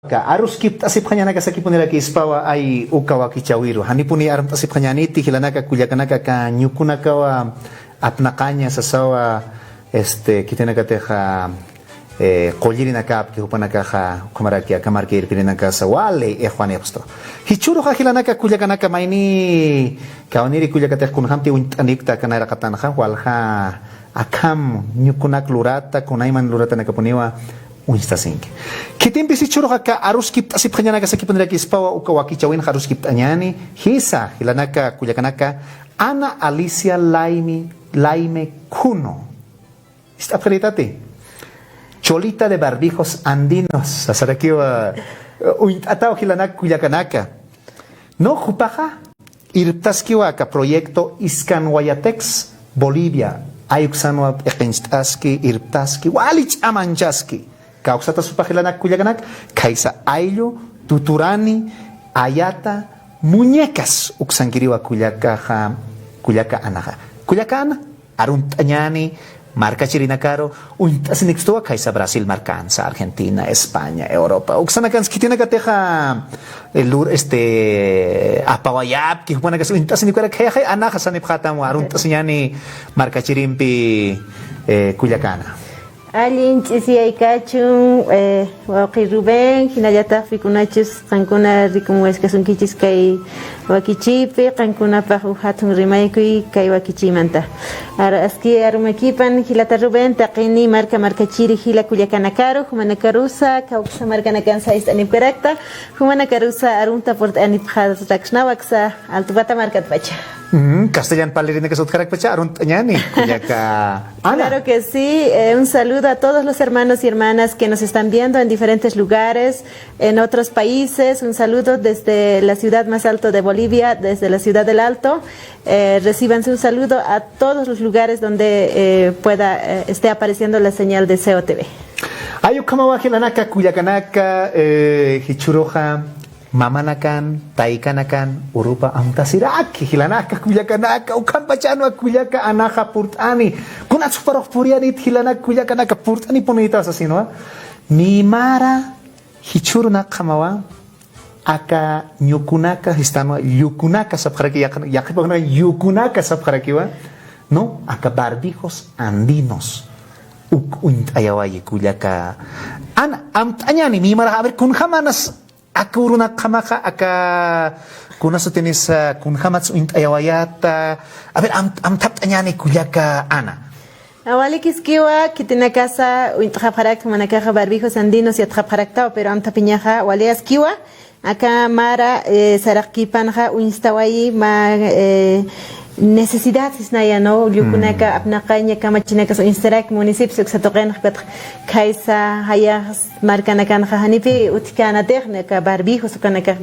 Arus kip tasip kanya naga sa kipunila ki ispawa ay ukawa ki chawiru. Hanipuni aram tasip kanya niti hilanaka kuyakanaka ka nyukunaka wa apnakanya sa sawa kitena teha koliri nakap ki hupanaka ha kumaraki kamarki irpinaka sa wale Juan Epsto. Hichuru ha hilanaka kuyakanaka maini kaoniri kuyakate kunhamti unikta kanara katana walha akam nyukunak lurata kunaiman lurata nakapuniwa unsta sink. Kitimpi si churo ka arus kip asip kanya naga sa kipunira kispawa ukawaki chawin arus kip anyani hisa hilanaka kuyakanaka Ana Alicia Laime Cuno. Está acreditate. Cholita de barbijos andinos. Sasarakiwa atao hilanak kuyakanaka. No jupaja irtaskiwa ka proyecto Iskanwayatex Bolivia. Ayuksanwa ekenstaski irtaski walich amanchaski. Kausata supahilanak kuyaganak, kaisa ailo, tuturani, ayata, muñecas, uksangiriwa kuyaka anaha. Kuyaka ana, aruntanyani, marca chirinacaro, untasinixtua, kaisa Brasil marcanza, Argentina, España, Europa. Uksanakans kitina kateja elur apawayap, ki hupana kas untasinikwara kaya anaha saniphatamo, aruntasinyani marca chirimpi kuyakana. Alin chisi kachun waqi Rubén hinayata fikunachus qankuna rikumus kasunkichis kay wakichipi qankuna pahu hatun rimaykui kay wakichimanta ara aski arumakipan hilata Rubén taqini marca chiri hila kuyakanakaru humanakarusa kawsa marca nakansa istanipkarakta humanakarusa arunta port anip khazraknawaksa altubata marca pacha. Castellán Palerina que sotkarak pacha aruntanyani kuyaka ana. Claro que sí, un saludo a todos los hermanos y hermanas que nos están viendo en diferentes lugares, en otros países. Un saludo desde la ciudad más alta de Bolivia, desde la ciudad del Alto. Recíbanse un saludo a todos los lugares donde esté apareciendo la señal de COTV. Ayukamawahilanaka kuyakanaka hichuroja mamanakan, taikanakan, urupa amtasiraki, hilanaka kuyakanaka, ukampachano kuyaka anaha purtani. Kunat suparok purianit hilanak kuyakanaka purtani punita sa sino. Ni mara hichurna kamawa aka nyukunaka histano yukunaka sabharaki yakipagna yukunaka sabharakiwa no aka barbijos andinos. Unt ayawayi kuyaka ana amtanyani mi mara a ver kun hamanas Akuruna kamaka aka kunasa tenis kun hamats uint ayawayata a ver am taptanyani kuyaka ana. Awali kiskiwa kitina casa uint khapharak manakaja barbijos andinos y atkhapharakta pero am tapiñaja wali askiwa aka mara sarakipanja uinstawai ma necesidades naya no yukunaka apnaqaña kamachinaka so instarak municipio xatoqen kaisa hayas markanakan hanipi utkana technika barbijos kanaka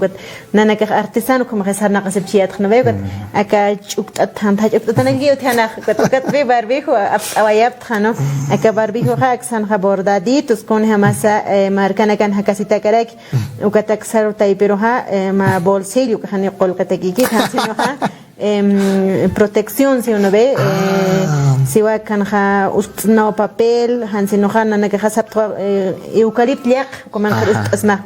nanaka artesano como resarna qasibchiat khnabegot aka chuktat tantaj uktanagi utkana katbe barbijo awayap khano aka barbijo haksan bordaditos con hamasa markanakan hakasita karak ukatak sarutay pero ma bolsillo khani qolqataki hansinoha protección si uno ve si va canja no papel hansinoja nanaka hasap eucalipto yak como es más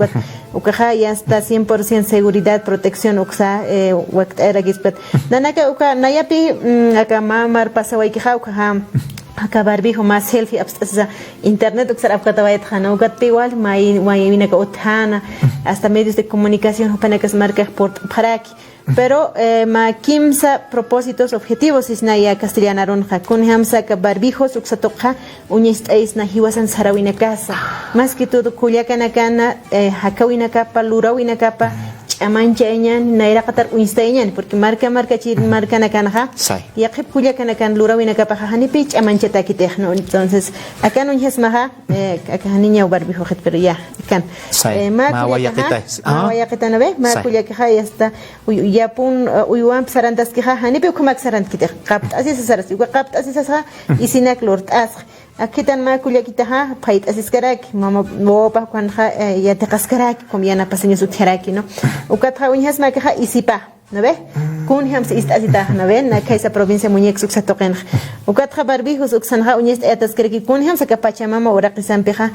ukaja ya está 100% seguridad protección uksa waqt era gispat nanaka uka nayapi aka mamar pasawai kija ukaja aka barbijo más selfie abstasa internet uksar apkatawait khana ukat igual mai winaka uthana hasta medios de comunicación upanekas marca por paraki. Pero ma kimsa propósitos objetivos isnaya castellana ronja kun hamsa ka barbijos uksatoqa uñist aisna hiwasan sarawina casa más que todo kuyakana kana hakawina kapa lurawina kapa chamanchañan naira qatar uinstañan porque marca chir marca nakana ya qib kuyakana kan lurawina kapa hani pich amanchata kitejno entonces acá no yesmaha acá niña barbijo het pero ya kan ma wayaqita no ve ma kuyaka ya está yapun uyuan sarantas que hani pe kumak sarant kitej qabt asisa saras qabt asisa sa isinak lord as aquí tan ma kuyakita ha pait asiskarak mama bopa kan ya te kaskarak como ya na paseño su teraki no ukatra uñas ma que isipa ¿no ve? kun ham se istasita na ven na kaisa provincia muñex uksa toqen ukatha barbijos uksanja uñest etas kreki kun ham saka Pachamama uraqisan pija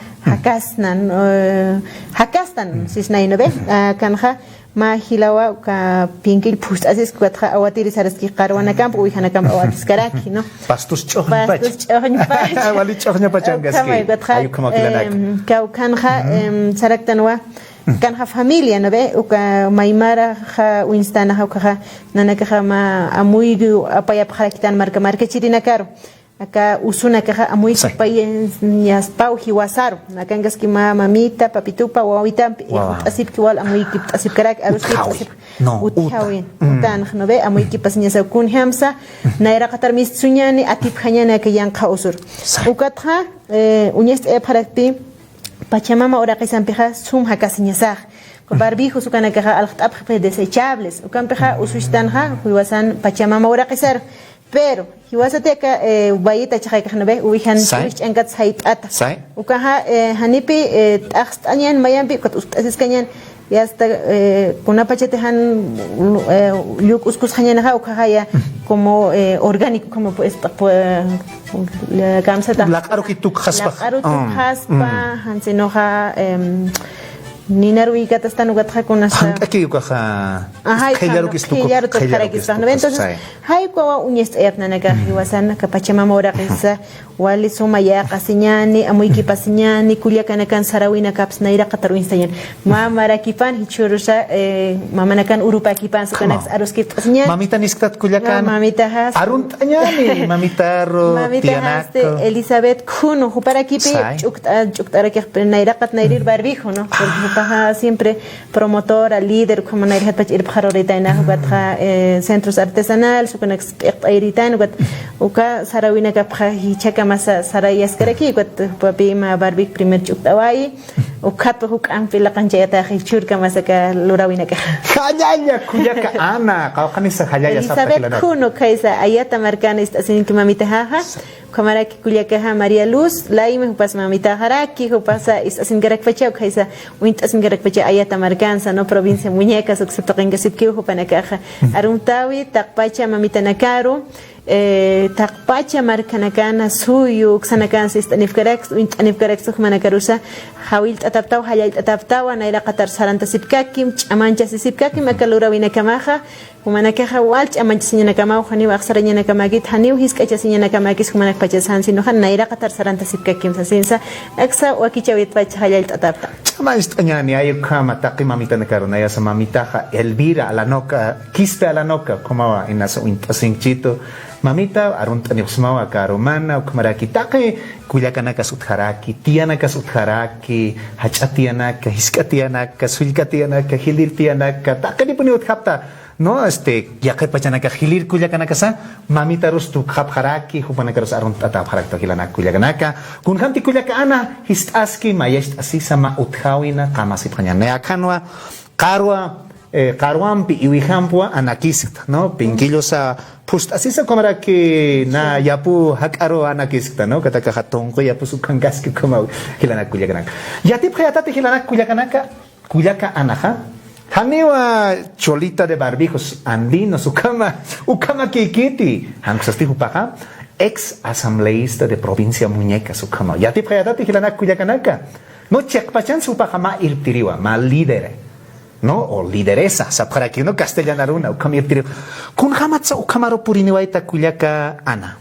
hakastan sisnay no ve kanja ma hilawa ka pinkil pust asis ukatha awatiri saraski qarwana campo uihana campo awatis karaki no pastus chohn pach wali chohn pachangaski ayu kama kilanak ka kanja saraktanwa kanja familia no ve uka maimara ja winstana ha uka nanaka ja ma amuigu apaya phakitan marka chirina karo acá usuna caja amuy payens nias pau hiwasaro nakangas ki mamita papitupa wawita asip kiwal amuy kip asip karak aruski asip uthawin utan khnobe amuy kip pasnya sa kun hamsa naira qatar mis sunyani atip khanyana ka yang kha usur ukatha unyest e pharakti Pachamama ora qisan pija sum hakasinyasaj barbijo sukana caja alqtab desechables ukan pija usushtanja hiwasan Pachamama ora qisar pero hiwasateka bayita chakay kahnabe uwihan uwich engat sait ata ukaha hanipi taxtanyan mayampi kat asis kanyan yasta kuna pachetehan yuk uskus hanyana ukaha ya como orgánico como pues la kamsata laqaru kituk khaspa hansinoha Ninaruy katastan ugatja kuna sa aquí ukaja khaylaru to kharakis no entonces hay ko unyest etna naga hiwasan ka Pachamama ora qisa wali suma ya qasinyani amuy kipasinyani kulya kana kan sarawina kapsna ira qataru instayan mama rakipan hichurusa mama nakan urupa kipan sukana arus kipasinyani mamita niskat kulya kan mamita has arun tanyani mamita ro tianak Elizabeth kuno para kipi chuktara que naira qat nairir barbijo no siempre promotora, líder, como Nairhat Pach Irpharorita en Ahugatha, centros artesanales, o con Expairitan, Uka, Sarawina Kapha, Hichaka Masa, Sarayas Karaki, Papima, Barbik, primer Chuktawai, Ukato Huk Ampila Kanjata, Hichurka Masaka, Lurawinaka. Hayaya, Kuyaka Ana, Kaukanisa Hayaya Elizabeth Kuno, Kaisa, Ayata Marcana, Stasin Kimamita Haha. Kamaraki kuliakaha María Luz, laime hupas mamita haraki, hupasa is asin garak pacha, kaisa wint asin garak pacha ayata marcanza, no provincia muñecas, oxetoqenga sipkiu hupanakaja, aruntawi, takpacha mamita nakaru, takpacha marcanacana, suyu, xanacan sistanifkarax, wint anifkarax humanakarusa, hawil ataptau, hayal ataptawa, naira qatar saranta sipkakim, chamancha sipkakim, akalura winakamaja, humanakaja walch, amancha sinyanakama, hani waxaraña nakamagit, hani hiskacha sinyanakamakis, humanak pachasan sino han naira qatar saranta sipkakim sasinsa aksa wakichawit pach hayalt atapta chama istanyani ayo kama taqi mamita nakaruna ya sa mamita Elvira alanoka kista alanoka como inasa intasinchito mamita aruntani usmawa karumana kumaraki taqi kuyakana kasutharaki tiana kasutharaki hachatiana ka hiskatiana ka sulkatiana ka hilirtiana ka taqi puni uthapta no ya que pachana ka hilir kuya kanakasa mamita rustu khap kharaki hupana karos arun tata kharak to kilana kuya kanaka kun khanti kuya kana histaski mayest asisa ma uthawina kama sipanya akanwa qarwa qarwampi iwihampwa anakisit no pinkillo sa pust asisa komara que na yapu hakaro anakisit no kataka hatonko yapu sukangaski koma kilana kuya kanaka yatip khayatati kilana kuya kanaka kuya ka anaha Haniwa cholita de barbijos andinos, ukama kikiti, hangsasti hupaka, ex asambleísta de provincia muñecas, ukama. Ya te prayadati hilana kuyakanaka. No chekpachan supaka ma irtiriwa, ma líder. No, o lideresa, sa para que no castellanaruna, ukama irtiriwa. Kun hamatsa ukamaro puriniwaita kuyaka ana.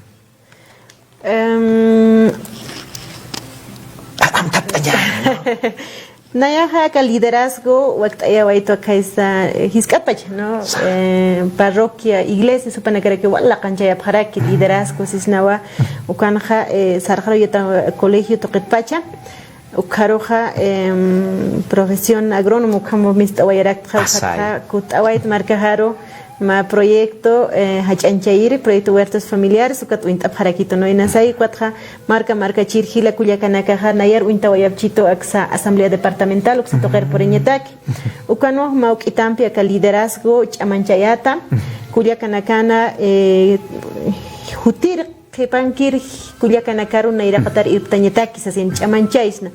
Nayaja ka liderazgo waktaya waito kaisa hiskapach no parroquia iglesia supone que wala kanjaya para que liderazgo sisnawa ukanja sarjaro yata colegio toqetpacha ukaroja profesión agrónomo como mistawairak kha kutawait marcajaro ma proyecto hachanchairi proyecto huertos familiares ukat uinta parakito no inasai cuatro marca chirgila kuyakanaka nayar uinta wayapchito aksa asamblea departamental uksa toker por eñetaki ukano mauk itampi aka liderazgo chamanchayata kuyakanakana hutir kepankir kuyakanakaru naira qatar irtañetaki sasin chamanchaisna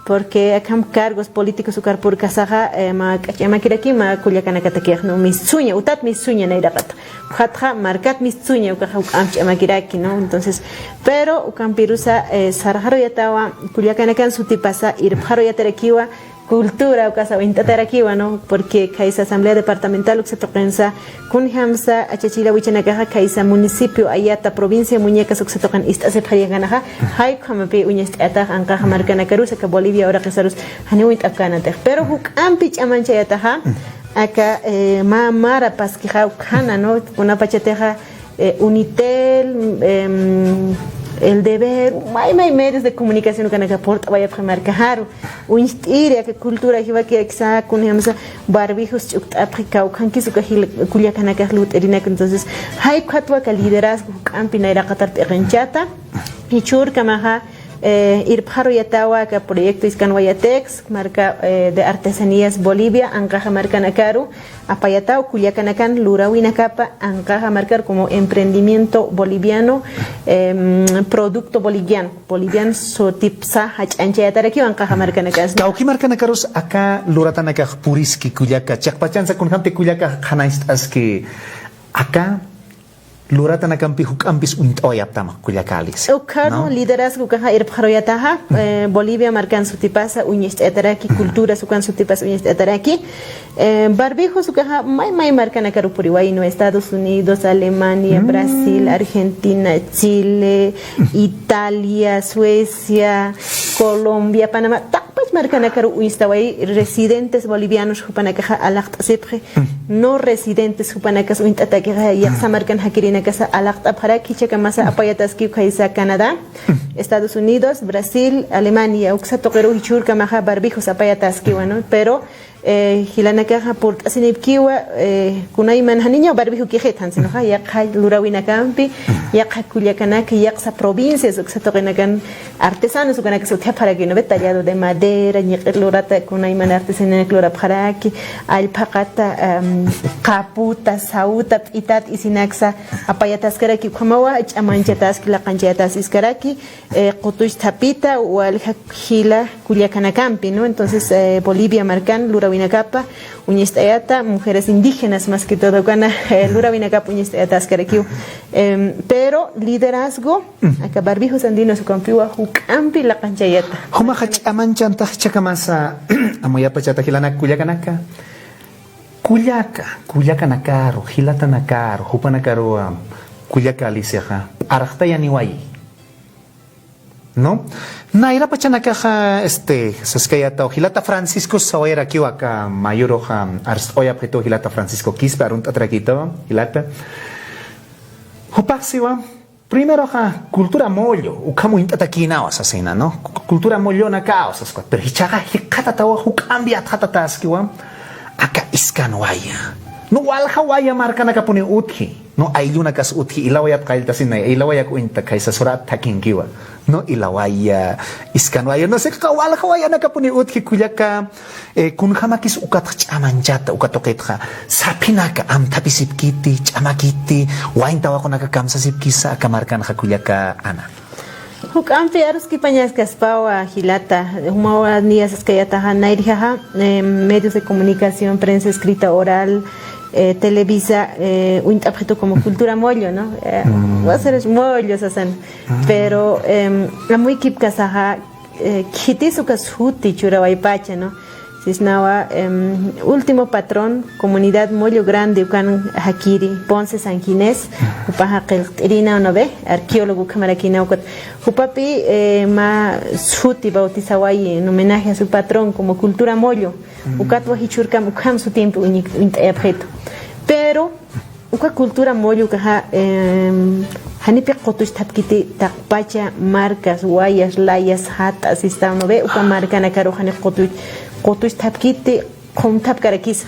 porque acá cargos políticos su carpur casaja ma kiraki ma kuliakanakatakej no misuña utat misuña neirakat hatja marcat misuña ukaja makiraki no entonces pero ukampirusa sarjaro yatawa kuliakanakan sutipasa irpjaro yatarakiwa cultura o casa vintatarakiwa no porque kaisa asamblea departamental se toqensa kun hamsa achachila wichanakaja kaisa municipio ayata provincia muñecas se toqan istase phayaganaja hay como pe uñest ata anqa markanakarusa ka Bolivia ahora qesarus haniwint afkanate pero huk ampich amancha yataja acá mara paskija kana no una pachateja Unitel el deber, hay medios de comunicación que nos aporta vaya a marcar un istiria que cultura que va que exa con hamsa barbijos África o kan kisu kulia kana ka lut erina entonces hay katwa ka liderazgo campina ira qatar renchata y chur kamaha ir paro yatawa ka proyecto Iscanwayatex marca de artesanías Bolivia ancaja marca nakaru apayatao Culiacanacan lurawina capa ancaja marcar como emprendimiento boliviano producto boliviano sotipsa hachancha yataraki ancaja marca nakas Tauki marca nakaros acá luratana puriski Culiaca chakpachanza con hamte Culiaca hanais aski acá Luratan akampi hukampis untoyaptama Culiacalis. Ukano liderazgo kaha irpharoyataha Bolivia marcan sutipasa uñist etaraki cultura sukan sutipasa uñist etaraki barbijo sukaha mai marcan akarupuriwai no Estados Unidos, Alemania, Brasil, Argentina, Chile, Italia, Suecia, Colombia, Panamá pues marcan akaru uistawai residentes bolivianos hupanakaha alaqt asipje no residentes hupanakas uintatakeha yaqsa marcan hakirina casa alaqta para kichaka masa apayataski kaisa Canadá, Estados Unidos, Brasil, Alemania, uksa toqeru hichurka maha barbijos apayataski bueno, pero hilanakaha por asinipkiwa kunay manhaniña barbijo kijetan sino ha yaqa lurawina campi yaqa Culiacanaki yaqsa provincias uksa toqenakan artesanos ukanak sotia para que no ve tallado de madera ñiqlurata kunay man artesanía clora paraki alpaqata qaputa sauta itat isinaksa apayataskara kumawa chamanchataski la qanchatas iskaraki qutush tapita wal hila Culiacanacampi no entonces Bolivia marcan Lurawinacapa uñistayata mujeres indígenas más que todo gana Lurawinacapa uñistayata askarakiu pero liderazgo acá barbijos andinos campiwa hukampi la qanchayata huma amanchanta chakamasa amoyapa chatahilanak Culiacanaka Culiacanacaro hilatanacaro hupanacaro Culiacaliseja araqtayaniwai ¿no? Naira pachanakaja saskayata Hilata Francisco Sawera kiwaka mayoroja arstoya preto Hilata Francisco Quispe arunt atrakito Hilata Hupaxiwa primero cultura mollo ukamu intatakina asasina no cultura mollo na caos asquat pero hichaga hikata tawa hukambia tatataskiwa aka iskanwaya no walhawaya marka nakapune uthi no ayuna kas uthi ilawayat kailtasina ilawayak uinta kaisa surat takinkiwa no ilawaya iskanwaya no se walhawaya nakapune uthi Culiaca kun hamakis ukat chamanchata ukatoketha sapinaka am tapisipkiti chamakiti waintawa konaka kamsasipkisa akamarkan Culiaca ana Hukampi aruski pañas kaspawa hilata humawa nias skayata hanairiha medios de comunicación prensa escrita oral Televisa un objeto como cultura mollo no va a ser mollo sasan pero la muy kip kasaha kitisu kashuti churawaipacha no Cisnawa último patrón comunidad mollo grande ukan Hakiri Ponce San Ginés upaha qilqirina no ve arqueólogo kamarakina ukot upapi ma suti bautizawai en homenaje a su patrón como cultura mollo ukatwa hichurkam ukam su tiempo objeto pero uka cultura mollo kaha hanipi qotush tapkiti taqpacha marcas guayas layas hatas está no ve uka marca na karo hani qotush tapkiti qomtap karakis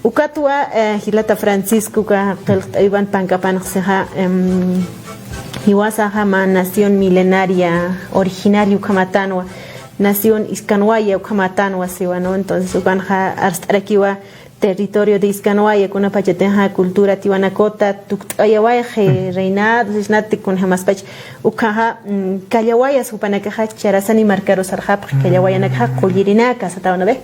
ukatwa Hilata Francisco ka Ivan Pancapan seha hiwasaha ma nación milenaria originario kamatanwa nación Iscanwaya kamatanwa siwa no entonces ukanja arstarakiwa territorio de Iskanwaya kuna pachatenha cultura tiwanakota tuktayawaya reinado isnati kun hamaspach ukaha kallawaya supanakaha charasani marcaro sarhap kallawaya nakha qoyirinaka satawana be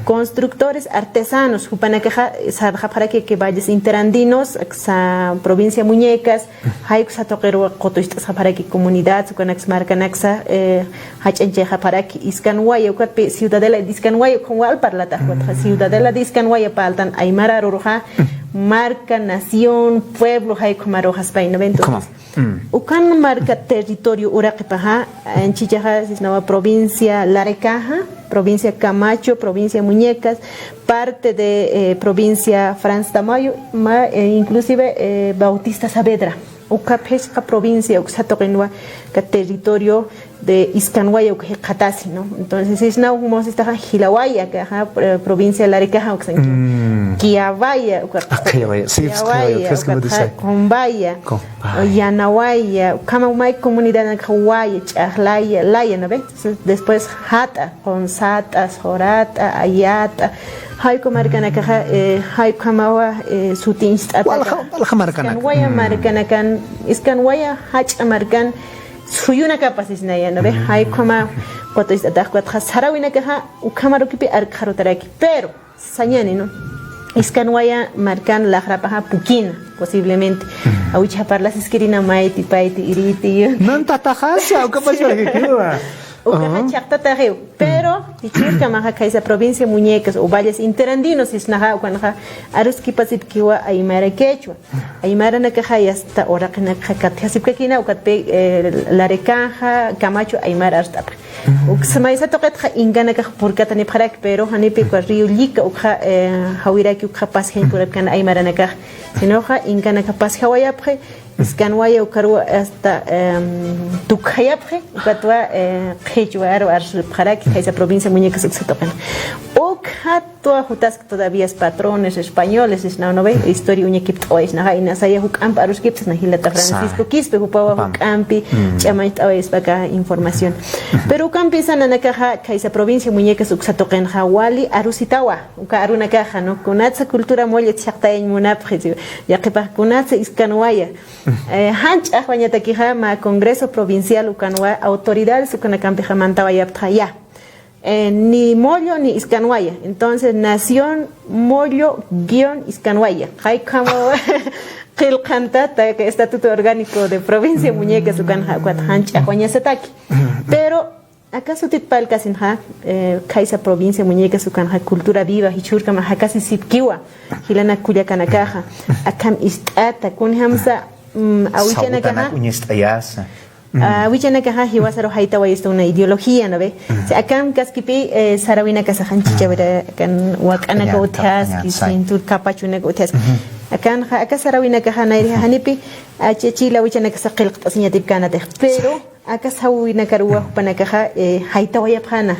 constructores artesanos supanakaha sarhap para que valles interandinos sa provincia Muñecas hay satoqero qotoistas para que comunidad sukanax marcanaxa hachencheja para que Iskanwaya ukatpe ciudadela de Iskanwaya con wal parlata ciudadela de Iskanwaya paltan aymara roja marca nación pueblo hay como rojas paino entonces ukan marca territorio uraqipaha en Chichaja es nueva provincia Larecaja provincia Camacho provincia Muñecas parte de provincia Franz Tamayo inclusive Bautista Saavedra Ukapesca provincia uksatoqenwa ka territorio de Iskanwaya ukhatasi no entonces es na humos esta Hilawaya que provincia de Larecaja uksan Kiawaya Combaya Yanawaya kama umay comunidad en Hawaya Chahlaya Laya no ve después Hata Consata Sorata Ayata hay comarcana caja hay kamawa sutinsta Iskanwaya marcanakan Iskanwaya hach amarcan suyuna capaces naya no ve hay como cuando está cuatro sarawina caja ukamaru kipi arkarutaraki pero sañani no Iskanwaya marcan la rapaja puquina posiblemente awicha parlas esquirina maiti paiti iriti no tatajasa o capaz de Ukaha chakta tareu, pero tichurka maha kaisa provincia Muñecas o valles interandinos is naha ukanaha aruski pasip kiwa aymara quechua aymara nakaha yasta oraqna khakatihasip kakina ukatpe Larecaja Camacho aymara arstap uksamaisa toqatha ingana ka purkatani pharak pero hanipe kwa rio lika ukha hawiraki ukha pashen kurapkan aymara nakah sinoha ingana ka pas hawayapre Iskanwaya ukarwa hasta tukhayapre ukatwa Quechua arsu paraki esa provincia Muñecas uksatoqan ukhatwa hutas todavía es patrones españoles es no ve historia uñekipt ois na haina saya hukamp arus kips na hilata Francisco Quispe hupawa hukampi chamait ois baka información pero ukampi sana nakaha esa provincia Muñecas uksatoqan hawali arusitawa uka aruna kaha no kunatsa cultura molle txaqta en munapre yaqipa kunatsa Iskanwaya hanch ahwañata kija ma congreso provincial ukanwa autoridades ukanakampi jamantaba yaptaya ni Mollo ni Iskanwaya entonces nación Mollo-Iskanwaya hay como qilqantata que estatuto orgánico de provincia Muñecas ukan hanch ahwañasataki pero acaso titpal kasinha kaisa provincia Muñecas ukanha cultura viva hichurka ma casi sipkiwa hilana kullakanakaja akam istata kunhamsa awichana kaha wichana kaha hiwasaro haita wayesta una ideología no ve akan kaskipi sarawina kasahan chichabra kan wakana gotias kisintur kapachuna gotias akan aka sarawina kaha nairi hanipi achechila wichana kasaqil qtasinya tipkana pero acá sawina karua panakaja haita wayapana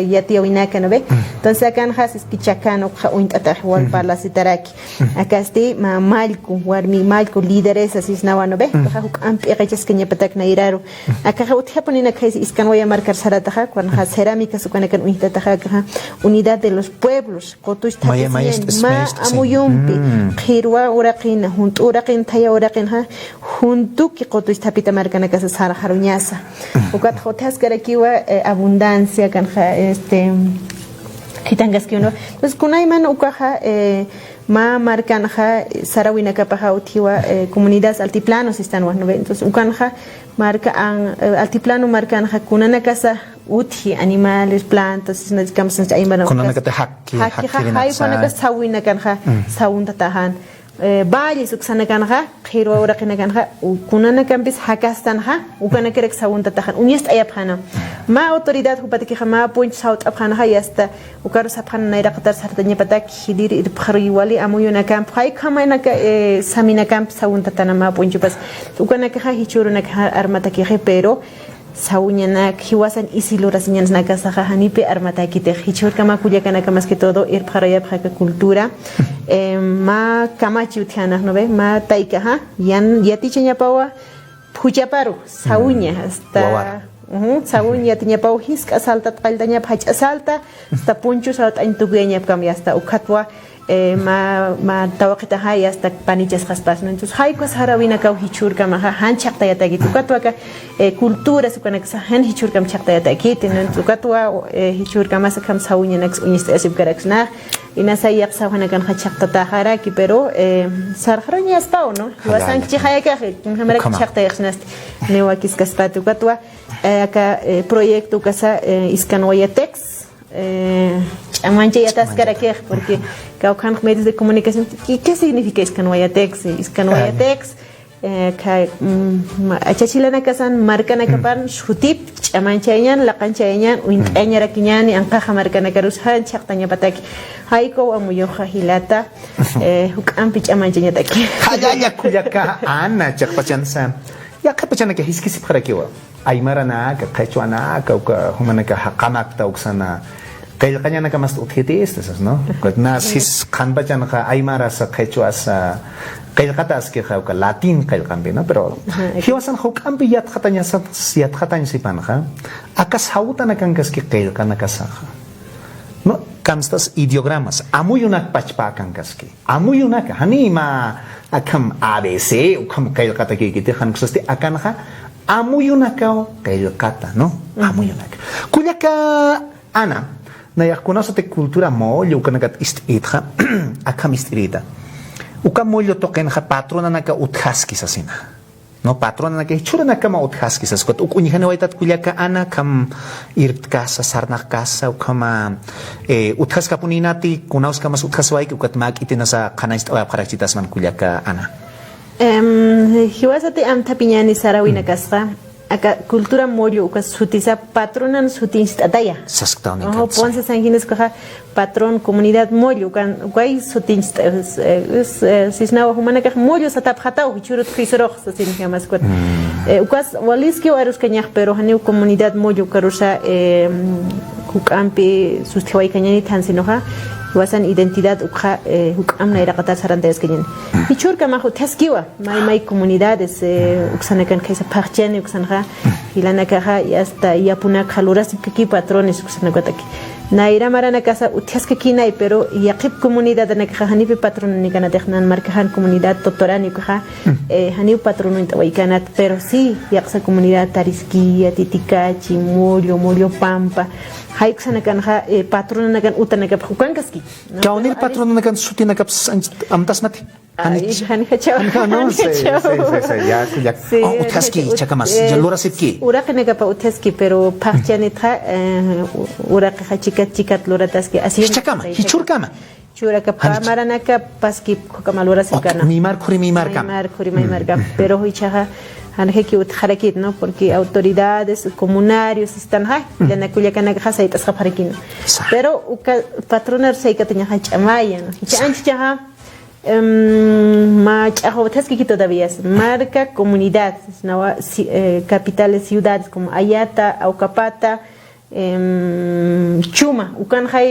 yatia winaka no ve entonces acá has esquichacano uintata wal parla sitaraki acá este malku warmi malku lideresas isnawa no ve acá ampi rechas que nyapatak na iraro acá utja ponina kaisi Iskanwaya marcar sarataja cuando has cerámica su kanakan uintata acá unidad de los pueblos kotush ma amuyumpi khirwa uraqina junt uraqin taya uraqin juntu ki kotush tapita marcana casa sara harunya ukat hotas karakiwa abundancia kanja kitangas que uno pues kunayman ukaja ma marcanja sarawina kapaja utiwa comunidades altiplanos están no entonces ukanja marca altiplano marcanja kunana casa uti animales plantas nos campos ahí man kunana kata hakki hay kunana sawina kanja sawunta tahan valles uksana kanja khirwa uraqina kanja kunana kampis hakastanja ukana kerek sawunta tahan unyest ayapana ma autoridad hupatiki khama point south apana yasta ukaru sapana naira qatar sartanya patak hidir irphari wali amuyuna camp hay khama naka samina camp sawunta tanama point bas ukana kha hichuruna kha armataki pero sauñana hiwasan isiluras ñanas naka saja hanipe armataki te hichur kama kuya kana más que todo ir para allá para cultura ma kamachi utiana no ve ma taika ha yan yatichenya pawa pujaparu sauña hasta sauña tinya pau hiska salta qaldaña phach salta hasta punchu salta intugueña kam yasta ukatwa ma tawaqita hay hasta panichas jaspas, ¿no? Entonces hay cosas harawina ka hichurka maha han chakta ya tagi tukatwa ka cultura sukana ka han hichurka chakta ya tagi tienen tukatwa hichurka mas kam sawunya nax unista asib karaxna ina sayak sawana kan chakta ta haraki pero sarkhronya spao, ¿no? Wasan chi haya ka hamara chakta yaxnast newa kiskasta tukatwa aka proyecto kasa iskanwaya text Amanche ya tascarakej porque caucan medios de comunicación. ¿Y qué significa Iscanuayatex? Iscanuayatex achachilana kasan marcana kapan shutip amanchayan la canchayan uin añarakiñan y ancaja marcana karushan chaqtaña pataki haiko amuyoja hilata hukampich amanchaña taki Hayaya kuyaka ana chaqpachansa ya kapachana que hiskisi para que aymarana ka qachuana ka humana ka haqamak ta uksana Kailkanya na kamas uthiti istas, no? Na sis kanbachan ka aymara sa quechua sa kailkatas ke ka Latin kailkambi, no? Pero hiwasan hukambi yat katanya si panha akas hauta na kangas ke kailka na kasaha. No, kamstas ideogramas. Amuyunak pachpakan kaski. Amuyunak hanima akam ABC ukam kailkata ke kiti hanksasti akan ha amuyunakaw kailkata, no? Amuyunak. Kulyaka ana na yakunaso te cultura mollo ukanakat istitha akam istirita uka mollo token ha patrona naka uthaski sasina no patrona naka chura naka ma uthaski saskot ukunihane waitat kulyaka ana kam irtkasa sarnakasa ukama uthaska puninati kunaus kamas uthaswai ukat mak itina sa kanais oya parachitas man kulyaka ana hiwasati amta piñani sarawina kasta acá cultura mollo uka sutisa patronan sutinst ataya sasktauni ponce sanguines coja patrón comunidad mollo kan guay sutinst sisnawa humana ka mollo satap hatau churut fisorox sin jamas kwat ukas waliski warus kanyah pero hani comunidad mollo karusa kukampi sustewai kanyani tansinoha wasan identidad ukha hukam na iraqata sarandes kenyen hichur kama khu taskiwa mai comunidades uksana kan kaisa parchen uksana hilana kaha hasta yapuna khaluras ki patrones uksana gotaki naira marana casa utaske kinai pero yaqib comunidad na kaha hani patron ni kana dekhnan markahan comunidad totorani kaha hani patrono intawai kanat pero sí yaqsa comunidad tariski titika chimollo pampa hay ksana kan patrona nagan utana ka phukan kaski kaunil patrona nagan sutina ka amtas mati hani hachaw no ya utaski chakamas jalura sipki uraqne ka pa utaski pero parchani tha uraq chikat lura taski así chakama hichurkama chura ka pa marana ka paski kama lura sikana mimar ka pero hichaha que utharakit no porque autoridades comunarios están la nakuya kana khasa itas khaparekin pero patronar sei ka tanya chamaya no chancha ma chaho taski todavía marca comunidad no capitales ciudades como Ayata Aucapata Chuma ukan hay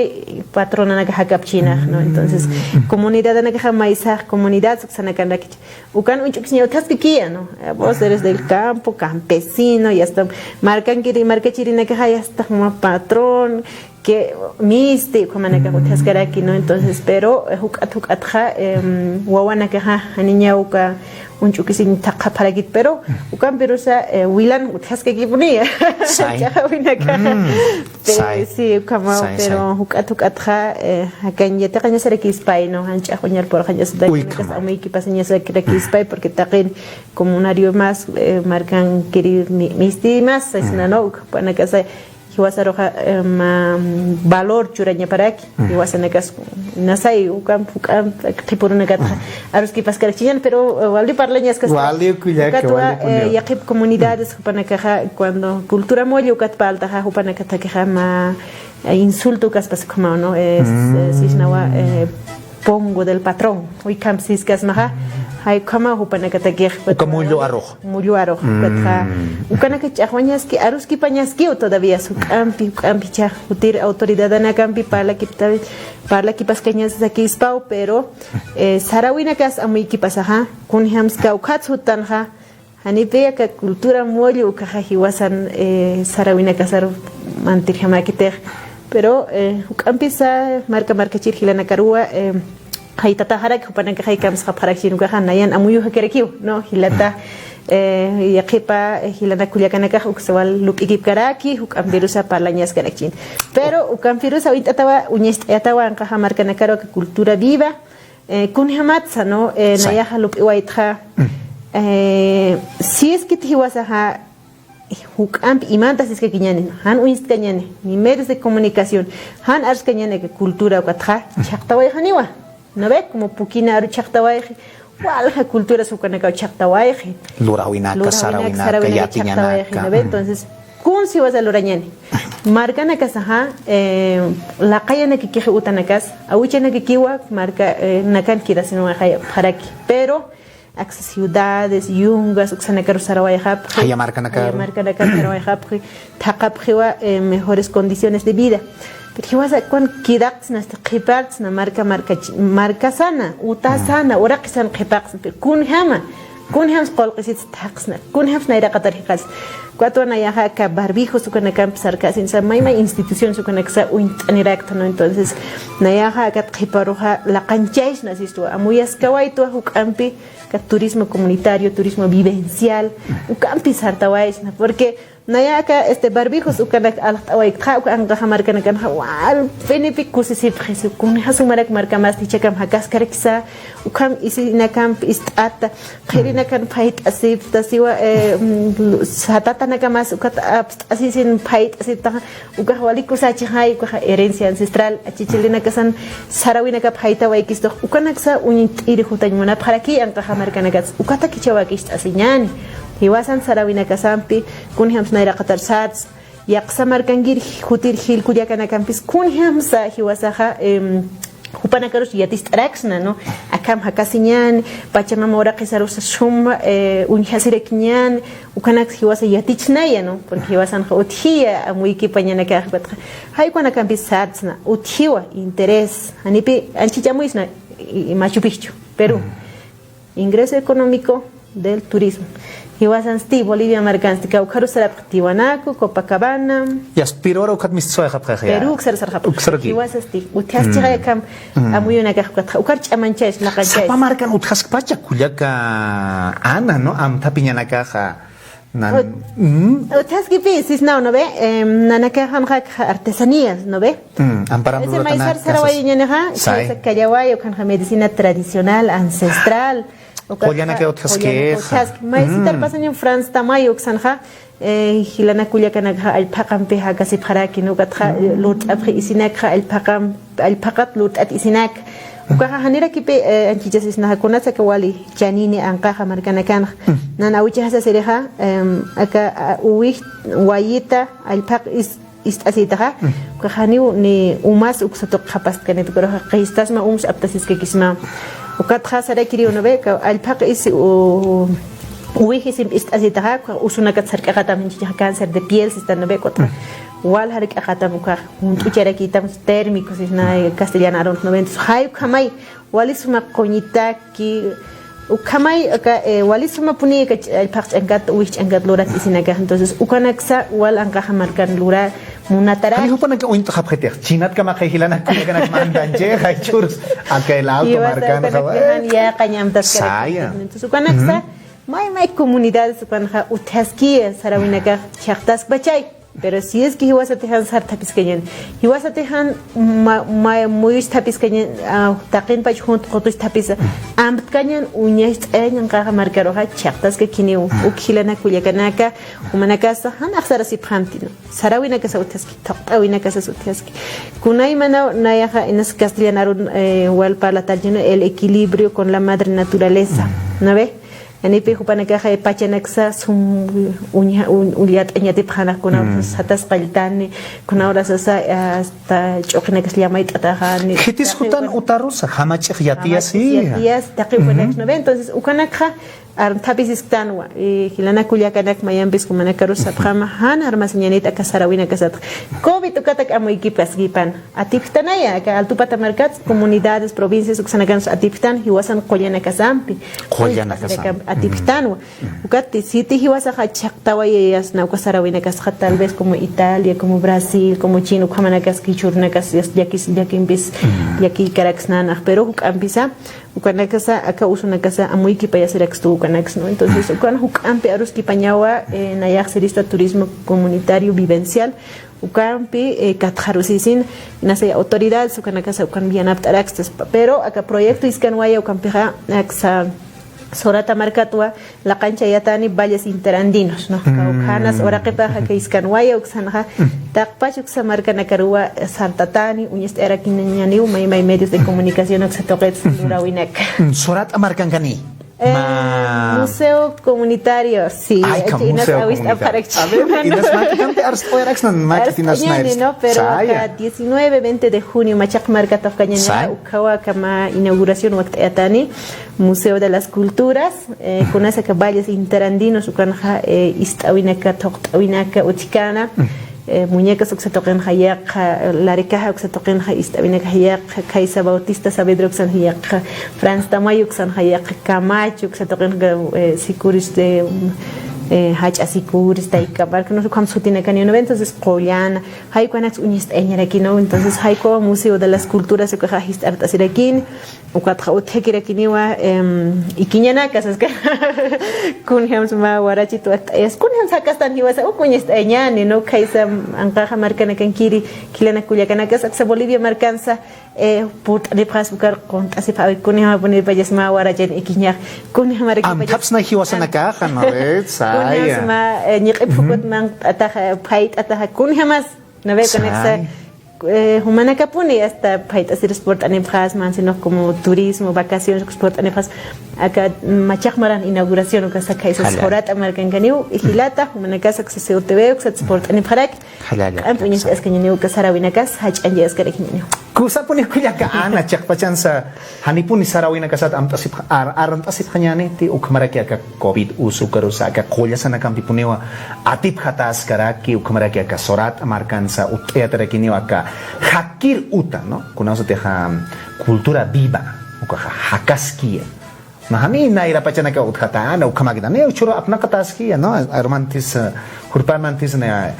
patrona na hakapchina no entonces comunidad na maisa comunidad sana kan rakich ukan unchuknya taskikia no vos eres del campo campesino y hasta marca chiri na hay hasta como patrón que miste como na ka taskaraki no entonces pero hukatha wawana ka haninya uka unchukisin takha paragit pero ukan perusa wilan utaskaki punia sí como pero hukatha hakan yata kanya sara kispay no hancha khonyar por kanya sada kas amay ki pasanya sa kispay porque taqin comunario más marcan querir misti más isna no pana kasa hiwasaroja valor churanya paraki hiwasanakas nasai ukam tipuruna gat aruski paskarchian pero wali parlañas kas wali kuyaka wali yaqib comunidades panakaja cuando cultura mollo kat palta ha panakata ma insulto kas pas como no es sisnawa pongo del patrón hoy campsis kas maha hay kama hupanakata mullo arroz katha ukana ka chahwañas que aruski pañas que todavía su campi cha utir autoridad ana campi para ki pascañas aquí spau pero sarawina kas amu ki pasaha kun hams ka ukhat hutanha hani vea ka cultura mollo ka hiwasan sarawina kasar mantir hama kiter pero ukampisa marca chirgilana karua haitata harak hupanaka haikams haparak nukahan nayan amuyu hakerekiu no hilata yaqipa hilana kuliakanaka uksawal lup ikip karaki hukambirusa parlañas karakchin pero ukampirusa uitatawa uñestatawa ankaha marcanakaro cultura viva kun hamatsa no nayaha lup iwaitha si es que tiwasaha hukamp imanta si es que kiñane han uinst kañane ni medios de comunicación han ars kañane que cultura ukatha chaqtawa haniwa no ve como pukina aru chaqtawa walha cultura sukanaka chaqtawa lurawinaka sarawinaka yatiñanaka entonces kun si was alurañane marca nakasaha la qayana que kije utanakas awichana que kiwa marca nakan kirasino haraki pero access ciudades yungas uxanakaro sarawayhap haya marca nakaro sarawayhap taqapjiwa mejores condiciones de vida pero hiwasa con kidaqs nas qiparts na marca sana uta sana uraqisan qipaqs kun hams qolqisit taqsna kun hams naira qatarhiqas cuatona yaha ka barbijo sukanaka sarka sin sa mayma institución sukanaka uintanirakta no entonces nayaha ka qiparuha la qanchais nasisto amuyas kawaito hukampi ka turismo comunitario turismo vivencial ukampi sartawais porque nayaka barbijo sukanaka altawai kha anga hamarkana kan wal benefic kusisip khisu kun hasumarak marka mas tichakam hakas kareksa ukam isina camp istata khirina kan fight asif tasiwa satata nakamas ukat asisin fight asita ukahwali kusachi hay uka herencia ancestral achichilina kasan sarawina ka fighta waikisto ukanaksa unit iri hutanyuna paraki anga hamarkana gas ukata kichawakist asinyani hiwasan sarawina kasampi kun hams naira qatar sats yaqsa markangir hutir hil kudiakana campis kun hamsa hiwasaha hupanakaros yatis traxna no akam hakasiñan pachamama ora qisarus shum unhasirekñan ukanak hiwasa yatichnaya no porque hiwasan uthia amuiki pañana ka hay kuna campis satsna uthiwa interés anipi anchichamuisna Machu Picchu Perú ingreso económico del turismo hiwasan sti Bolivia marcanstika ukharusarap tiwanaku Copacabana yaspirora ukat missoy khapkha Perú uksarap hiwasas sti uthastiga kam amuyuna ka khapkha ukarch amanchais laqanchais sapa markan uthaskpacha kullaka ana no am tapiñana kaja uthaski pisis no ve nanaka hamha artesanías no ve amparam ese maizar sarawayñanaha esa kallawayo kan medicina tradicional ancestral Koyana que otras que mais tarpasan en France tamayo xanja hilana kuya kanagha alpaqam peha gasip haraki no gatha lot apri isinak alpaqat lot at isinak ukaha hanira kipe anchijas isna konasa kawali janini anqaha markana kan nana uchi hasa sereha aka uwi wayita alpaq is asitaha ukahani ni umas uksatok khapas kanet goro qistas ma ums aptasis ke kisma ukat khasara kiriyo no ve alpaq is uwihisim asitaha usuna kat sarka khatam cáncer de piel si no ve kotra wal harik khatam ka untuchera kitam térmicos is na castellana aron 90 hay khamai walisuma qoñita ki ukamay aka walisuma puni ka alpaq angat uwich angat lorat isinaka entonces ukanaksa wal anqa markan lura munatara ani hupana ka ointa khapkheter chinat kama khilana kuyanak mandanje khaichurs aka el auto markan khawa ya qanyam taskara entonces ukanaksa may comunidades ukanha uthaski sarawinaka chaqtas bachay pero si es que hiwasatehan sar tapis kanyan hiwasatehan may muis tapis kanyan taqin pach junt qotus tapis amt kanyan unyas ayan qaha markaroha chaqtas ka kineu ukhilana kulyakanaka umanakasa han akhsara siphamtino sarawinaka sautaski taqawinaka sautaski kunay mana nayaha enas castellano wal parlatarjino el equilibrio con la madre naturaleza no ve ani pe hupana ka khay pachanaksa sum unyat anyati phana kuna satas qaltani kuna ora sa hasta choqina que se llama itatahan khitis hutan utarusa hamachi yatiasi yatias taqibulak no entonces ukanakha Artapisis tanwa hilana kullakanak mayambis kumanakaru sapkhama han armaseñanita kasarawina kasat covid ukatak amoikipas gipan atiptanaya ka altupata mercats comunidades provincias uksanakan atiptan hiwasan qollana kasampi atiptanwa ukati siti hiwasa hachaqtawayas na kasarawina kasat tal vez como Italia como Brasil como China kamanakas kichurnakas yakimbis yaki karaksnana pero ukampisa ukanakasa aka usunakasa amoikipa yasiraxtu ¿no? Entonces, cuando Ucampi Aruski Pañawa, Nayak Serista Turismo Comunitario Vivencial, Ucampi, Katjarusisin, Nase Autoridad, Sukanakasa, Ucambian Aptaraxtes, pero acá proyecto Iscanwaya, Ucampeja, Axa. Sorata Marcatua, la cancha yatani valles interandinos, ¿no? Caucanas, Orakepaja, que Iscanwaya, Uxanaja, Takpach, Uxamarca, Nacarua, Sartatani, Uñest era Quinaniu, May medios de comunicación, Oxatoquets, Durawinek. Sorata Marcancani. Museo comunitario, sí. Ay, museo comunitario. A ver, y las marcante arstoeraxnan marcatinas naires. No, pero acá 19-20 de junio machak marca tafcañana ukawa kama inauguración wakteatani Museo de las Culturas con esa caballos interandinos ukanja istawinaka toqtawinaka utikana muñecas que se toquen hayak la recaja que se toquen istabina hayak Kaisa Bautista Saavedra que se hayak Franz Tamayo que se hayak Camacho que se toquen sicuris de hach asikuris taikabar que no sé cómo se tiene que entonces Collana hay cuanas unist aquí no entonces hay como Museo de las Culturas que hajist artasirakin o cuatro utekirakiwa y quiñana casas que kunhams ma warachito es kunhams sakastan hiwasa o kunist eñani no kaisa ancaja marcana kankiri kilana kuliakana casa Bolivia marcanza put de pras buscar con así para kunham poner payas ma warachen y quiña kunham marca taps na hiwasa na caja no kunhams ma niqipukut man ataja pait ataja kunhamas no ve conexa humana capuni hasta paita hacer sport anefras man sino como turismo vacaciones sport anefras acá machakmaran inauguración o casa kaisa sporata marcan ganiu hilata humana casa que se utv que sport anefrak ampuñes es que niu kasarawina kas hach anje es que niu kusa puni kuya ka ana chakpachan sa hanipuni sarawina kasat amtasip arantasip khanyani ti ukmara kya ka covid usukaru sa ka kolya sana kampi punewa atip khatas karaki ukmara kya ka sorat marcan sa uteatra kiniwa ka hakir uta no kunausa teha cultura viva uka hakaskia mahami na ira pachana ka uthata na ukhamagida ne churo apna kataskia no armantis hurpamantis na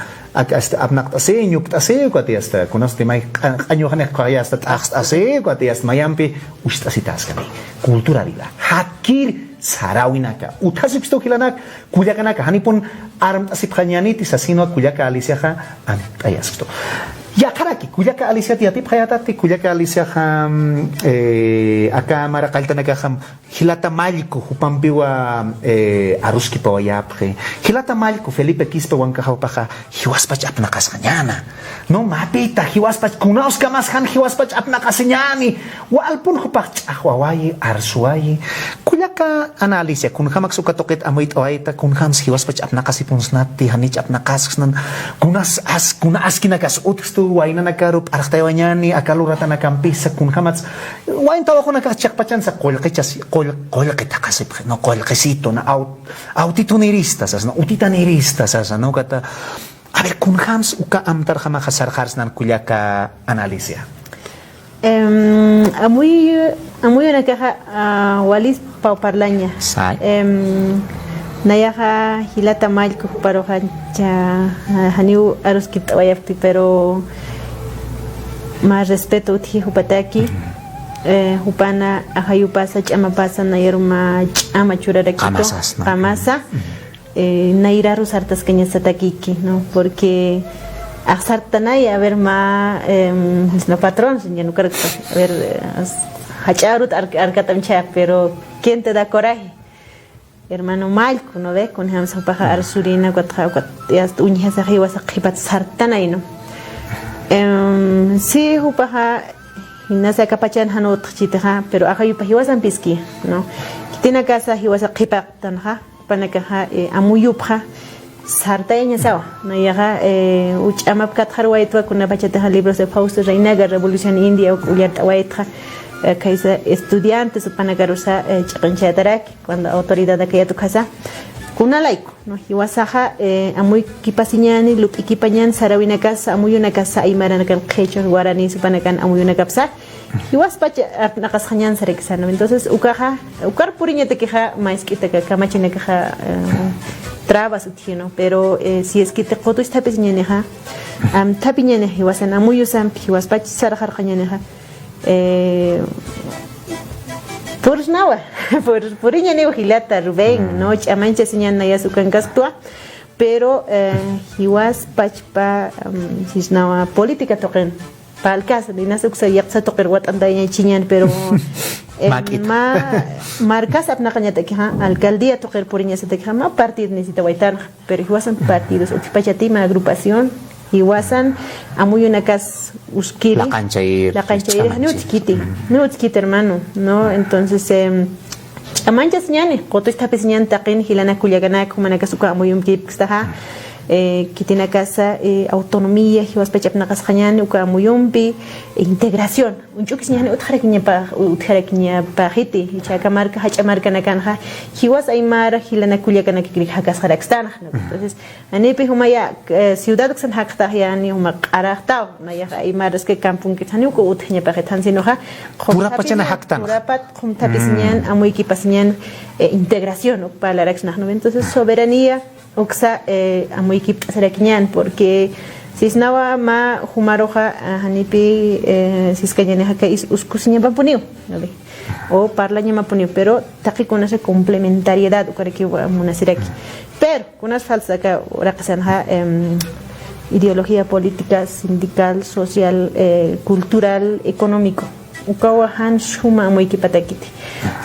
apnak tase nyuk tase ko tiasta kunos te mai anyo khane khaya sta tax tase ko tiasta mayampi ustasitas kami cultura viva hakir sarawinaka uthasipsto kilanak kuyakanaka hanipun aram tasip khanyani tisasino kuyaka alisiaha ayasto ya karaki kuyaka alisia tiatip hayatati kuyaka alisia ham aka marakalta nakaham hilata maliko hupampiwa aruski pawayapre hilata maliko Felipe Quispe wankahapaha hiwaspach apnakasanyana no mapita hiwaspach kunaoska mas han hiwaspach apnakasanyani walpun hupach ahwawayi arsuayi kuyaka analisia kunhamak sukatoket amoit oaita kunhams hiwaspach apnakasipunsnati hanich apnakasnan kunas kinakas utstu waina nakarup arhtayawanyani akalurata nakampisa kunhamats wain tawajo nakachakpachan sa kolqetakasip no kolqesito na autitoneristas no utitaneristas no kata a ver kunhams uka amtar hama hasarharsnan kuyaka analisia amuy nakaja walis pauparlaña nayaja hilata malko paro hancha haniu aruskip tawayapti pero más respeto uti hupataki hupana ahayu pasa chama pasa nayaruma chama churarakito kamasa nairaru sartas keñasatakiki no porque axartanay a ver ma no patrón ya no creo a ver hacharut arkatamcha pero quién te da coraje hermano Malco, ¿no ve? Con Hamza Paja Arsurina, Guatas, Uñas, Arriba, Sakipat, Sartana, ¿no? Sí, Hupaja, Inasa Capachan Hanot, Chitaja, pero Ajayupa, he was an Piski, ¿no? Kitina Casa, he was a Kipak, Tanja, Panakaja, Amuyupja, Sartaña Sawa, no yaga, Uchamap Katharwaitwa, con una bachata libros de Fausto Reinaga, Revolución India, Uyat Waitra. kaisa estudiantes upanagarusa chaqanchatarak cuando autoridad aquella tu casa kuna laico no hiwasaja amuy kipasiñani lup ikipañan sarawina casa amuy una casa aymara kan qechos guarani supanakan amuy una kapsa hiwaspa naqasjañan sareksano entonces ukar puriña te queja maisquita que kamachina queja trabas utino pero si es que te qoto esta peñaneja tapiñane hiwasan amuy usam hiwaspa sarajar jañaneja por nada, por ella ne ojilata Rubén, no chamancha señan na yasukan gastua, pero hiwas pachpa hisnawa política toquen palkas ni nasuk sa yaksa toqer wat andaya chinyan pero marcas apna kanyata ki alcaldía toqer por ella se te ma partido necesita waitar pero hiwasan partidos utipachatima agrupación hiwasan amuy una cas uskili la cancha ir no chiquiti hermano no entonces amanchas ñane qoto esta pesñan taqin hilana kullagana como na kasuka amuy kip staha que tiene casa autonomía hiwas pachapna kasqañani uka amuyumpi integración unchukis ñane utjarakiña pajiti hichaka marca hacha marca nakanja hiwas aymara hilana kullagana kikrik hakas harakstana entonces anepe humaya ciudad ksan hakta yani huma qaraqta naya aymara es que kampung kitani uko utña pajetan sinoja pura pachana hakta pura pat khumta pesñan amuy kipasñan integración para la raxna entonces soberanía Oxa amuy kip sarakiñan porque si snawa ma humaroja hanipi si skañane haka is uskusiña papuniu ¿vale? O parlaña mapuniu pero taqi con esa complementariedad ukareki munasiraki pero con as falsa ka raqsanha ideología política sindical social cultural económico ukawahan shuma amuy kipatakiti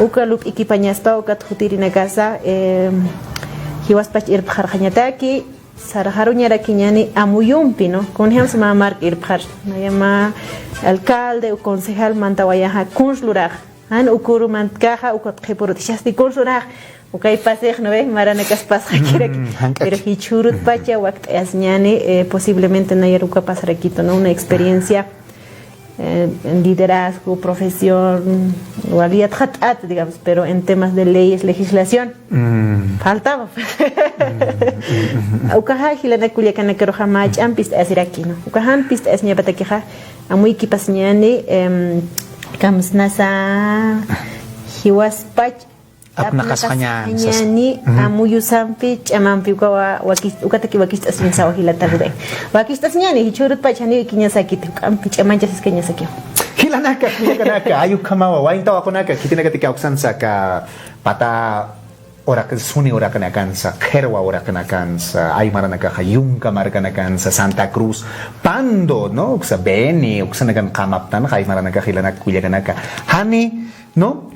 ukalup ikipañaspa ukat hutirina casa hiwaspach irpjar jañataki sarajaruñara kiñani amuyumpi no con hams ma mark irpjar no llama alcalde o concejal mantawayaja kunsluraj han ukuru mantkaja ukot khepurut shasti kunsluraj ukay pasej no ves marana kaspas kiraki pero hichurut pacha waqt asñani posiblemente na yaruka pasaraquito no una experiencia en liderazgo, profesión, o había tratat, digamos, pero en temas de leyes, legislación, faltaba. Ukaha hilana kuliakana keroja mach ampist asiraki, no. Ukahan pist asnya batakeja amuy kipasnyani kamsnasa hiwaspach apna kasqañan ni amuyu sampi chamampi ukataki wakist asin sawa hilata rude wakist asnyani hichurut pachani kinya sakiti kampi chamanchas iskenya sakio hilanaka kuyakanaka ayu kamawa wainta wakonaka kitinaka tikauxan saka pata ora que suni ora kana kansa kherwa ora kana kansa aymara naka hayunka markana kansa Santa Cruz pando no uksa beni uksa nagan kamaptan aymara naka hilanaka kuyakanaka hani no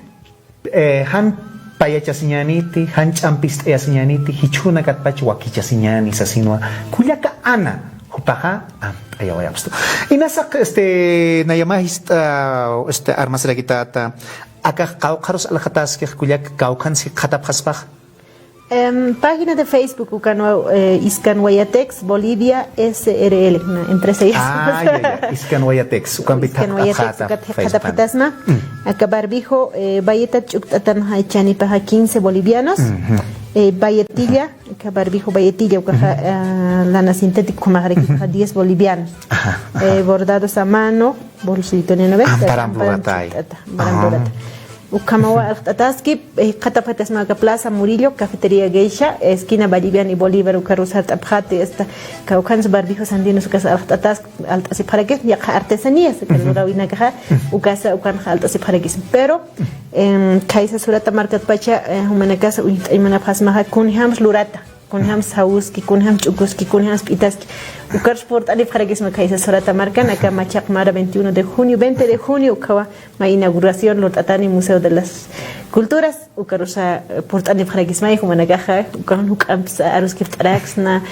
han payachasiñaniti, hanchampist easiñaniti, hichuna katpach wakichasiñani sasinua, kuyaka ana, hupaja, ayawayapsto. Y nasak nayamahista armas la guitata, acá caucaros aljatas que kuyak caucan si katapjaspaj. Página de Facebook Ucano Iscanhuayatex Bolivia SRL entre seis. Iscanhuayatex Ucambitasma Acabarbijo Bayeta Chuctatan Haichani Paja 15 bolivianos Bayetilla Acabarbijo Bayetilla lana sintético como 10 bolivianos bordados a mano bolsito en el Ukamawa Ataski, Catapatasma Plaza Murillo, Cafetería Geisha, esquina Boliviana y Bolívar, Ucarusat Abjate, esta Caucans Barbijos Andinos, Atas Altas y Paragues, ya artesanías, que no ravina caja, Ucasa, Ucanja Altas y Paragues. Pero, Kaisa Surata Marcat Pacha, Humanacasa, Imanapasmaha, Kunhams Lurata. Kunham Sauski, Kunham Chukuski, Kunham Pitaski. Ukar Sport Alif Haragisma Kaisa Sorata Marcan, acá Machak Mara 21 de junio, 20 de junio, Kawa, ma inauguración, Lotatani, Museo de las Culturas, Ukarusa Port Alif Haragisma, Humanagaja, Ukamps, Aruskift Araxna,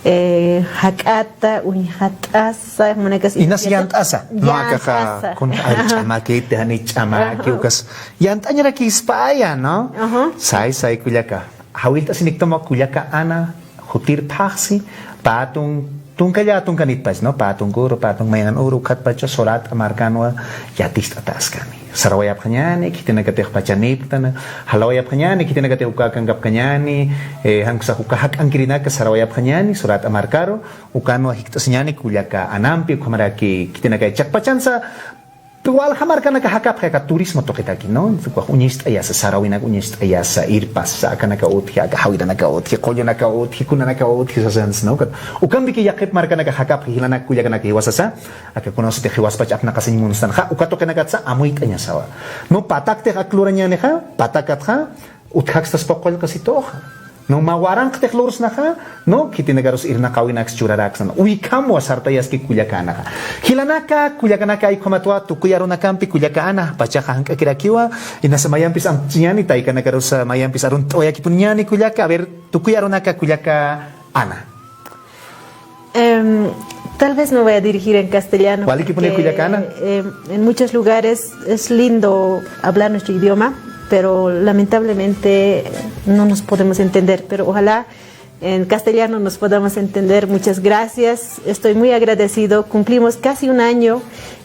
Hakata, Unihatasa, Monagas. Y nas Yantasa, no acá con Alchamaquete, Hanichamaki, Ukas. Yantañera Kispaya, ¿no? Sai Kuyaka. Hawilta siniktomo kuyaka ana hutir paxi patun Tunkaya tunkanitpach, no? Patong guro, patong mayan uro, katpacho, sorat, amarkanwa, yatist ataskani. Sarawayap kanyani, kitinagatek pachaniptan, halawayap kanyani, kitinagatek ukakangap kanyani, hang sa hukahak ang kirinaka, sarawayap kanyani, surat amarkaro, ukano hiktas nyani, kulyaka anampi, kumaraki, kitinagay chakpachansa, Tuwal hamar ka nakahakap kaya ka turismo to kita no tukwa unyist aya sa sarawin ag unyist aya sa irpas sa ka nakaot kaya hawida nakaot kaya kolyo nakaot kuna nakaot sa sense no kat ukam biki yakip mar ka nakahakap hilana kuya ka nakahiwas sa aka kuno sa hiwas pa chap nakasin munstan ka ukato ka nagatsa amuit anya sawa no patak te aklura nya ne ha patakat ha uthak sa spokol kasi to no mawarang kteklors na ka no kitinagaros irna kawin aks churarax na uy kamo sartayas ki kulyakana ka hilanaka kulyakana ka ay kumatwa tu kuyaro na kampi kulyakana pachaka hang akirakiwa inasa mayampis ang tinyani tay ka nagaros sa mayampis aron toya ki punyani kulyaka a ver tu kuyaro na ka kulyaka ana Tal vez me voy a dirigir en castellano. ¿Cuál que pone Culiacana? En muchos lugares es lindo hablar nuestro idioma, pero lamentablemente no nos podemos entender. Pero ojalá en castellano nos podamos entender. Muchas gracias. Estoy muy agradecido. Cumplimos casi un año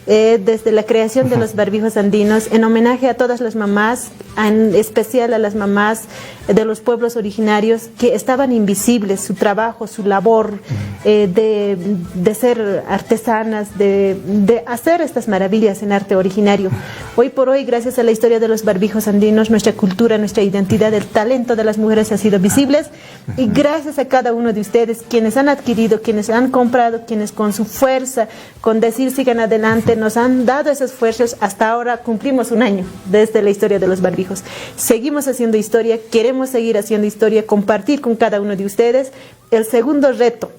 desde la creación de los barbijos andinos en homenaje a todas las mamás, en especial a las mamás de los pueblos originarios que estaban invisibles, su trabajo, su labor de ser artesanas, de hacer estas maravillas en arte originario. Hoy por hoy, gracias a la historia de los barbijos andinos, nuestra cultura, nuestra identidad, el talento de las mujeres ha sido visibles y gracias a cada uno de ustedes, quienes han adquirido, quienes han comprado, quienes con su fuerza, con decir sigan adelante, nos han dado esas fuerzas. Hasta ahora cumplimos un año desde la historia de los barbijos. Seguimos haciendo historia, queremos seguir haciendo historia, compartir con cada uno de ustedes. El segundo reto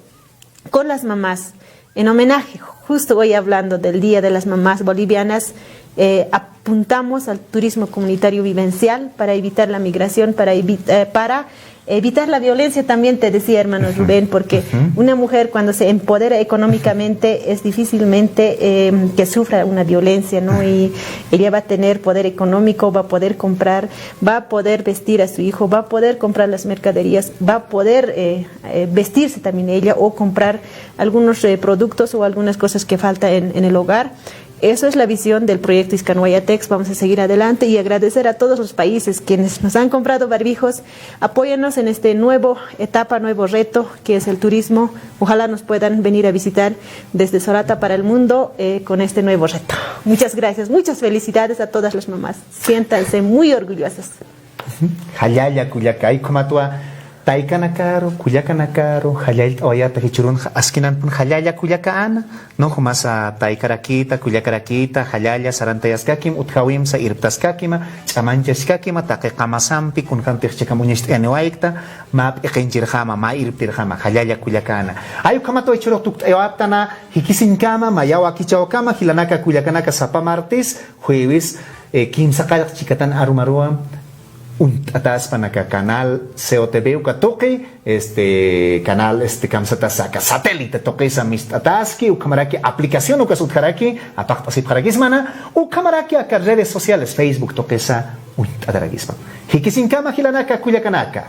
con las mamás, en homenaje, justo hoy hablando del Día de las Mamás Bolivianas, apuntamos al turismo comunitario vivencial para evitar la migración, para evitar la violencia también, te decía hermano Rubén, porque una mujer cuando se empodera económicamente es difícilmente que sufra una violencia, ¿no? Y ella va a tener poder económico, va a poder comprar, va a poder vestir a su hijo, va a poder comprar las mercaderías, va a poder vestirse también ella o comprar algunos productos o algunas cosas que falta en el hogar. Eso es la visión del proyecto Iskanhuayatex. Vamos a seguir adelante y agradecer a todos los países quienes nos han comprado barbijos. Apóyennos en este nuevo etapa, nuevo reto que es el turismo. Ojalá nos puedan venir a visitar desde Sorata para el mundo con este nuevo reto. Muchas gracias, muchas felicidades a todas las mamás. Siéntanse muy orgullosas. Hayaya kuyakay kumatwa taikana karo kuyakana karo hayal oyata hichurun askinan pun hayaya kuyakaan no humasa taikarakita kuyakarakita hayaya sarantayaskakim uthawim sa irptaskakima chamanchaskakima taqiqamasampi kun kantiqchikamuñist aniwaikta map iqinchirjama ma irptirjama hayaya kuyakana ayu kamato ichuro tuktayaptana hikisinkama mayawa kichawkama hilanaka kuyakanaka sapa martes jueves kimsa qalaq chikatan arumarua atas panaka canal COTV ukatoke canal kamsata saka satélite toke sa mistataski ukamaraki aplicación ukasutharaki apaqtasipqarakismana ukamaraki aka redes sociales Facebook toke sa ataragisma hikisinkama hilanaka kuyakanaka